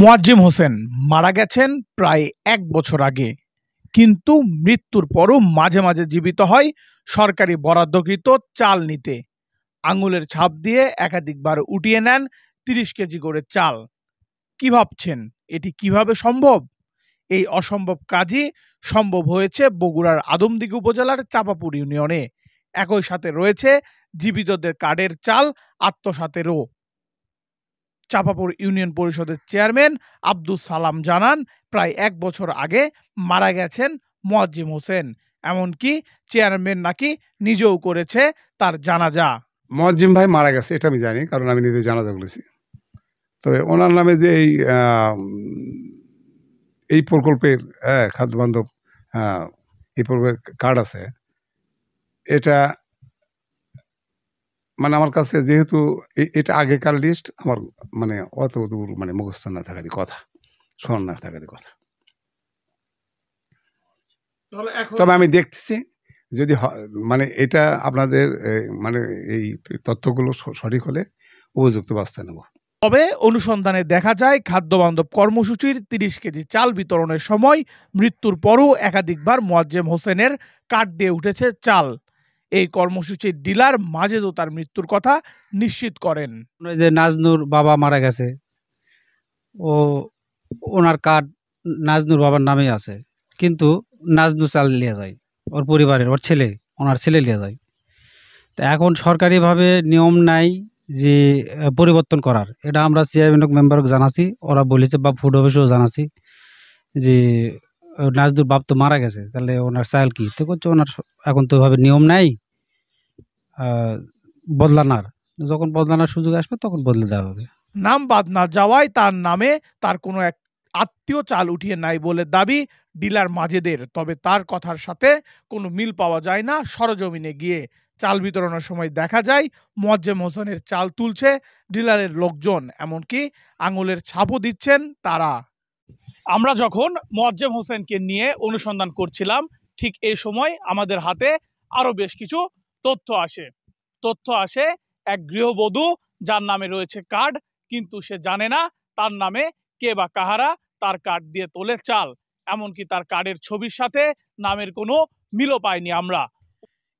মোয়াজ্জেম হোসেন মারা গেছেন প্রায় ১ বছর আগে, কিন্তু মৃত্যুর পরও মাঝে মাঝে জীবিত হয় সরকারি বরাদ্দকৃত চাল নিতে। আঙুলের ছাপ দিয়ে একাধিকবার উঠিয়ে নেন ৩০ কেজি করে চাল। কি ভাবছেন, এটি কিভাবে সম্ভব? এই অসম্ভব কাজই সম্ভব হয়েছে বগুড়ার আদমদীঘি উপজেলার চাঁপাপুর ইউনিয়নে। একই সাথে রয়েছে জীবিতদের কার্ডের চাল আত্মসাতেরও। চাঁপাপুর ইউনিয়ন পরিষদের চেয়ারম্যান আব্দুস সালাম জানান, প্রায় ১ বছর আগে মারা গেছেন মোয়াজ্জেম হোসেন। এমনকি চেয়ারম্যান নাকি নিজেও করেছে তার জানাজা। মোয়াজ্জেম ভাই মারা গেছে এটা আমি জানি, কারণ আমি নিজে জানাজা করেছি। তবে ওনার নামে যে এই প্রকল্পের খাদ্য বান্ধব এই প্রকল্পের কার্ড আছে, এটা মানে আমার কাছে যেহেতু এটা আগেকার লিস্ট, আমার মানে অত দূর মানে মুখস্থ না থাকারই কথা, স্মরণ না থাকারই কথা। তবে আমি দেখতেছি যদি মানে এটা আপনাদের মানে এই তথ্যগুলো সঠিক হলে উপযুক্ত ব্যবস্থা নেব। তবে অনুসন্ধানে দেখা যায় খাদ্য বান্ধব কর্মসূচির ৩০ কেজি চাল বিতরণের সময় মৃত্যুর পরও একাধিকবার মোয়াজ্জেম হোসেনের কার্ড দিয়ে উঠেছে চাল। এই কর্মসূচির ডিলার মাজেদও তার মৃত্যুর কথা নিশ্চিত করেন। যে নাজনুর বাবা মারা গেছে, ওনার কার্ড নাজনুর বাবার নামে আছে, কিন্তু নাজনু চাল নিয়ে যায় ওর পরিবারের, ওনার ছেলে নিয়ে যায়। তা এখন সরকারিভাবে নিয়ম নাই যে পরিবর্তন করার, এটা আমরা চেয়ারম্যান মেম্বারকে জানাছি, ওরা বলেছে, বা ফুড অফিসেও জানাছি যে নাজনুর বাপ তো মারা গেছে, তাহলে ওনার চাল কি তো করছে, ওনার এখন তো ওইভাবে নিয়ম নাই বদলানোর। যখন বদলানোর সুযোগ আসবে তখন বদলে দেওয়া হবে। নাম বাদ না যাওয়ায় তার নামে তার কোনো এক আত্মীয় চাল উঠিয়ে নাই বলে দাবি ডিলার মাজেদের। তবে তার কথার সাথে কোনো মিল পাওয়া যায় না। সরজমিনে গিয়ে চাল বিতরণের সময় দেখা যায় মোয়াজ্জেম হোসেনের চাল তুলছে ডিলারের লোকজন, এমনকি আঙুলের ছাপও দিচ্ছেন তারা। আমরা যখন মোয়াজ্জেম হোসেনকে নিয়ে অনুসন্ধান করছিলাম, ঠিক এই সময় আমাদের হাতে আরো বেশ কিছু তথ্য আসে এক গৃহবধূ যার নামে রয়েছে কার্ড, কিন্তু সে জানে না তার নামে কে বা কাহারা তার কার্ড দিয়ে তোলে চাল। এমনকি তার কার্ডের ছবির সাথে নামের কোনো মিলও পাইনি আমরা।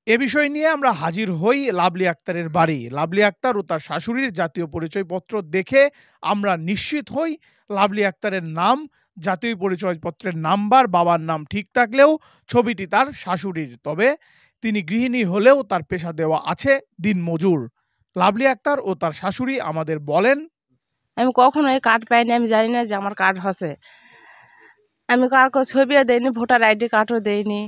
এ বিষয় নিয়ে আমরা হাজির হই লাভলি আক্তারের বাড়ি। লাভলি আক্তার ও তার শাশুড়ির জাতীয় পরিচয়পত্র দেখে আমরা নিশ্চিত হই লাভলি আক্তারের নাম, জাতীয় পরিচয়পত্রের নাম্বার, বাবার নাম ঠিক থাকলেও ছবিটি তার শাশুড়ির। তবে তিনি গৃহিণী হলেও তার পেশা দেওয়া আছে দিনমজুর। লাভলি আক্তার ও তার শাশুড়ি আমাদের বলেন, আমি কখনো এই কার্ড পাইনি, আমি জানি না যে আমার কার্ড হচ্ছে। আমি কাউকে ছবিও দেইনি, ভোটার আইডি কার্ডও দেইনি।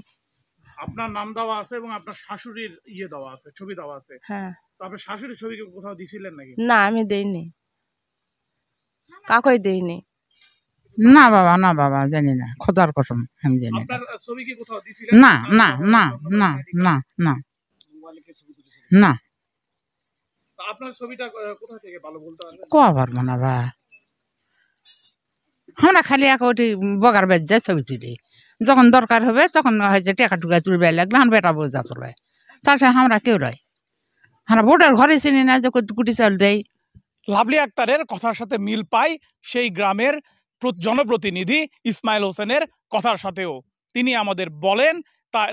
আপনার নাম দেওয়া আছে এবং আপনার শাশুড়ির দেওয়া আছে, ছবি দেওয়া আছে। হ্যাঁ। তো আপনার শাশুড়ির ছবি কি কোথাও দিছিলেন নাকি? না, আমি দেইনি, কাউকে দেইনি। না বাবা জানি না, খোদার কসম আমি জানি না। আপনার ছবি কি কোথাও দিছিলেন? না না না না না না না। আপনার ছবিটা কোথা থেকে ভালো বলতে পারবেন? কোয়া পারবো না বা, আমরা খালি এক ওটি বগার বেজ যায় ছবি তুলি, যখন দরকার হবে তখন হয়েছে টেকা টুকা তুলবে লাগলে আমার বেটা বোঝা তোলে, তারপরে আমরা কেউ রয়, আমরা ভোটার ঘরে চিনি না যে কুটি চাল দেয়। লাভলি আক্তারের কথার সাথে মিল পাই সেই গ্রামের জনপ্রতিনিধি ইসমাইল হোসেনের কথার সাথেও। তিনি আমাদের বলেন,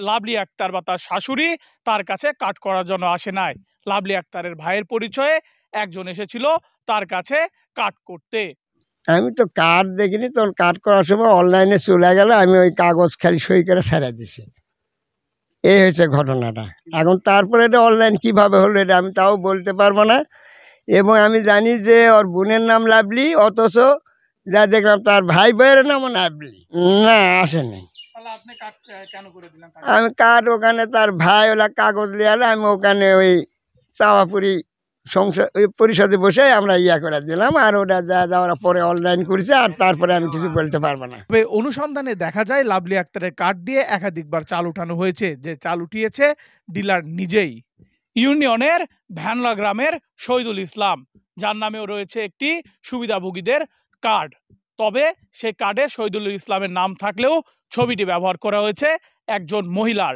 লাভলি আক্তার বা তার শাশুড়ি তার কাছে কাট করার জন্য আসে নাই। লাভলি আক্তারের ভাইয়ের পরিচয়ে একজন এসেছিল তার কাছে কাট করতে। আমি তো কার্ড দেখিনি, তখন কার্ড করার সময় অনলাইনে চলে গেল, আমি ওই কাগজ খালি সই করে ছেড়ে দিছি। এই হয়েছে ঘটনাটা। এখন তারপরে এটা অনলাইন কিভাবে হলো এটা আমি তাও বলতে পারবো না। এবং আমি জানি যে ওর বোনের নাম লাভলি, অথচ যা দেখলাম তার ভাই ভাইয়ের নামও লাভলি। না, আসেনি। আমি কার্ড ওখানে তার ভাই ওলা কাগজ নিয়ে এলো, আমি ওখানে ওই চাঁপাপুরি সংসদ ওই পরিষদে বসে আমরা করে দিলাম, আর ওটা যা যাওয়ার পরে অনলাইন করেছে, আর তারপরে আমি কিছু বলতে পারবো না। তবে অনুসন্ধানে দেখা যায় লাভলি আক্তারের কার্ড দিয়ে একাধিকবার চাল উঠানো হয়েছে, যে চাল উঠিয়েছে ডিলার নিজেই। ইউনিয়নের ভ্যানলা গ্রামের শহীদুল ইসলাম, যার নামেও রয়েছে একটি সুবিধাভোগীদের কার্ড। তবে সেই কার্ডে শহীদুল ইসলামের নাম থাকলেও ছবিটি ব্যবহার করা হয়েছে একজন মহিলার।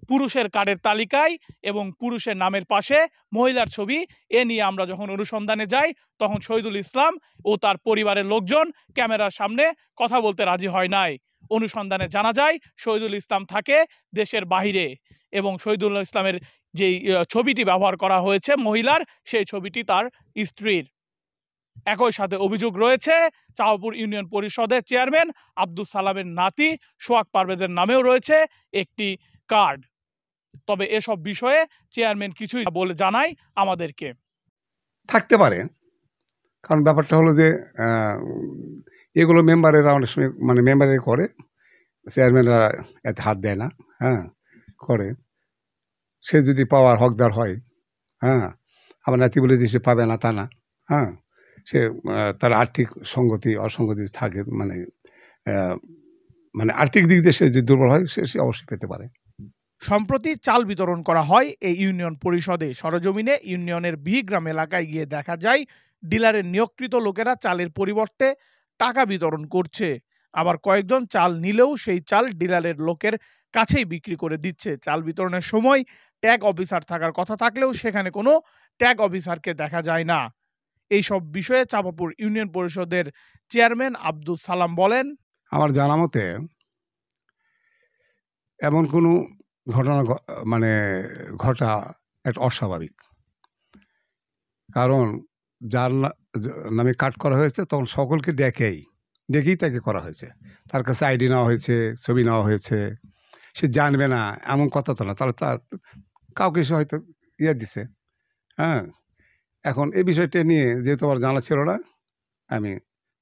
পুরুষের কার্ডের তালিকায় এবং পুরুষের নামের পাশে মহিলার ছবি, এ নিয়ে আমরা যখন অনুসন্ধানে যাই তখন শহীদুল ইসলাম ও তার পরিবারের লোকজন ক্যামেরার সামনে কথা বলতে রাজি হয় নাই। অনুসন্ধানে জানা যায় শহীদুল ইসলাম থাকে দেশের বাহিরে এবং শহীদুল ইসলামের যেই ছবিটি ব্যবহার করা হয়েছে মহিলার, সেই ছবিটি তার স্ত্রীর। একই সাথে অভিযোগ রয়েছে চাঁপাপুর ইউনিয়ন পরিষদের চেয়ারম্যান আব্দুল সালামের নাতি সোহাগ পারভেজের নামেও রয়েছে একটি কার্ড। তবে এসব বিষয়ে চেয়ারম্যান কিছুই বলে জানায় আমাদেরকে। থাকতে পারে, কারণ ব্যাপারটা হলো যে এগুলো মেম্বারেরা অনেক সময় মানে মেম্বারে করে, চেয়ারম্যানরা এতে হাত দেয় না। হ্যাঁ, করে। সে যদি পাওয়ার হকদার হয়, হ্যাঁ, আবার নাতি বলে যে সে পাবে না তা না। হ্যাঁ, সে তার আর্থিক সঙ্গতি অসঙ্গতি থাকে, মানে আর্থিক দিক দিয়ে সে যদি দুর্বল হয় সে অবশ্যই পেতে পারে। সম্প্রতি চাল বিতরণ করা হয় এই ইউনিয়ন পরিষদে। সরজমিনে ইউনিয়নের বিগ্রাম এলাকায় গিয়ে দেখা যায় ডিলারের নিয়োগকৃত লোকেরা চালের পরিবর্তে টাকা বিতরণ করছে। আবার কয়েকজন চাল নিলেও সেই চাল ডিলারের লোকের কাছেই বিক্রি করে দিচ্ছে। চাল বিতরণের সময় ট্যাগ অফিসার থাকার কথা থাকলেও সেখানে কোনো ট্যাগ অফিসারকে দেখা যায় না। এইসব বিষয়ে চাঁপাপুর ইউনিয়ন পরিষদের চেয়ারম্যান আব্দুল সালাম বলেন, আমার জানা মতে এমন কোনো ঘটনা ঘটা একটা অস্বাভাবিক। কারণ যার নামে কাট করা হয়েছে তখন সকলকে ডেকেই তাকে করা হয়েছে। তার কাছে আইডি নেওয়া হয়েছে, ছবি নেওয়া হয়েছে। সে জানবে না এমন কথা তো না, তাহলে তার কাউকে সে হয়তো দিছে। হ্যাঁ, এখন এই বিষয়টা নিয়ে যেহেতু আমার জানা ছিল না, আমি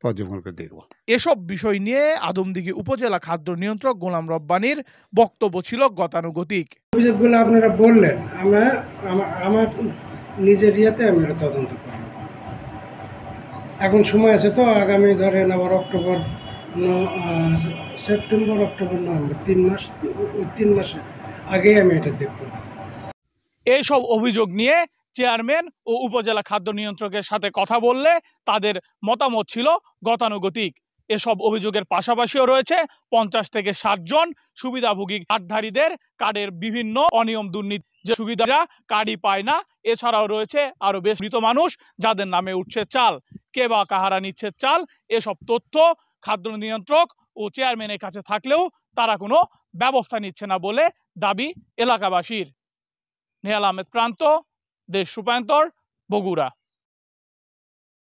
পর্যবেক্ষণ করে দেখব। এসব বিষয় নিয়ে আদমদীঘি উপজেলা খাদ্য নিয়ন্ত্রক গোলাম রব্বানীর বক্তব্য ছিল গতানুগতিক। অভিযোগগুলো আপনারা বললেন, আমার নিজের ইয়েতে আমি তদন্ত করব। এখন সময় আছে তো, আগামী ধরেন আবার সেপ্টেম্বর, অক্টোবর, নভেম্বর 3 মাসে আগেই আমি এটা দেখব। এইসব অভিযোগ নিয়ে চেয়ারম্যান ও উপজেলা খাদ্য নিয়ন্ত্রকের সাথে কথা বললে তাদের মতামত ছিল গতানুগতিক। এসব অভিযোগের পাশাপাশিও রয়েছে 50 থেকে 60 জন সুবিধাভোগী কার্ডধারীদের কার্ডের বিভিন্ন অনিয়ম দুর্নীতি, যে সুবিধারা কার্ডই পায় না। এছাড়াও রয়েছে আরো বেশ মৃত মানুষ যাদের নামে উঠছে চাল, কে বা কাহারা নিচ্ছে চাল। এসব তথ্য খাদ্য নিয়ন্ত্রক ও চেয়ারম্যানের কাছে থাকলেও তারা কোনো ব্যবস্থা নিচ্ছে না বলে দাবি এলাকাবাসীর। নেহাল আহমেদ প্রান্ত, দেশ রূপান্তর, বগুড়া।